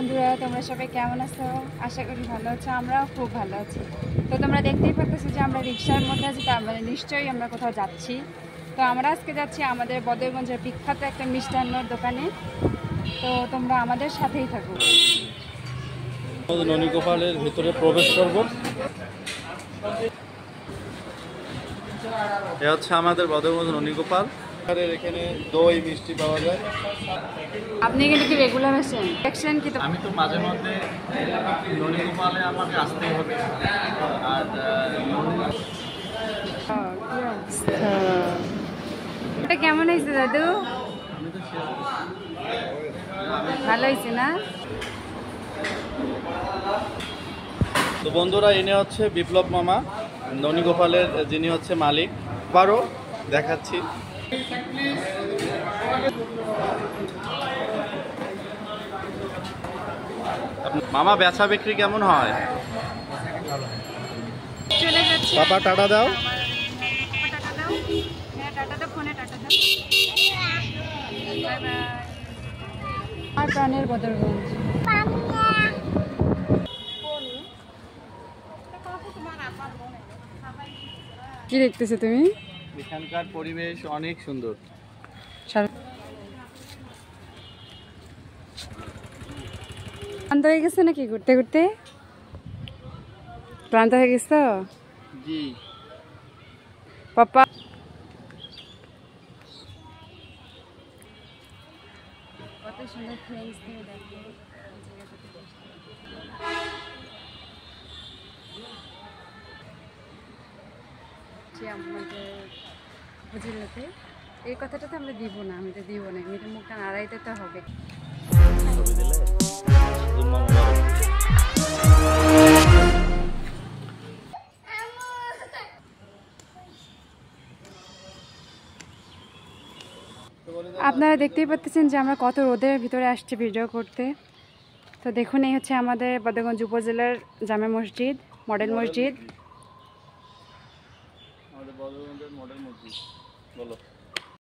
বন্ধুরা, তোমরা সবাই কেমন আছো? আশা করি ভালো আছো। আমরাও খুব ভালো আছি। তো তোমরা দেখতেই পাচ্ছ যে আমরা রিক্সার মধ্যে আছি, তার মানে নিশ্চয়ই আমরা কোথাও যাচ্ছি। তো আমরা আজকে যাচ্ছি আমাদের বদরগঞ্জের বিখ্যাত একটা মিষ্টান্নর দোকানে। তো তোমরা আমাদের সাথেই থাকো। ননীগোপালের ভিতরে প্রবেশ করব। এ হচ্ছে আমাদের বদরগঞ্জ ননীগোপাল। এখানে দই মিষ্টি পাওয়া যায়। আপনি কিন্তু কি রেগুলার আসেন? দেখছেন কি? আমি তো মাঝে মধ্যে ননীগোপালে আমাকে আসতেই হবে। আর এটা কেমন হয়েছে দাদু? ভালো হয়েছে না? তো বন্ধুরা, এনে হচ্ছে বিপ্লব মামা, ননীগোপালের যিনি হচ্ছে মালিক। আবারও দেখাচ্ছি। মামা, বেচা বিক্রি কেমন হয়? চলে যাচ্ছে। পাপা টাটা দাও। আর প্রাণের বদরগঞ্জ। কি দেখতেছো তুমি? এখানকার পরিবেশ অনেক সুন্দর। ক্লান্ত হয়ে গেছে নাকি ঘুরতে ঘুরতে? ক্লান্ত হয়ে গেছো? জি। পাপা কত সুন্দর ফ্রেন্ডস থেকে দেখো। আমাদের বুঝিলাতে এই কথাটা তো আমরা দিব না, আমি তো দিব না, আমি তো মুখটা নাড়াইতে তো হবে। আপনারা দেখতেই পাচ্ছেন যে আমরা কত রোদের ভিতরে আসছি ভিডিও করতে। তো দেখুন, এই হচ্ছে আমাদের বদরগঞ্জ উপজেলার জামে মসজিদ, মডেল মসজিদ। আমাদের বদরগঞ্জের মডেল মসজিদ বলো।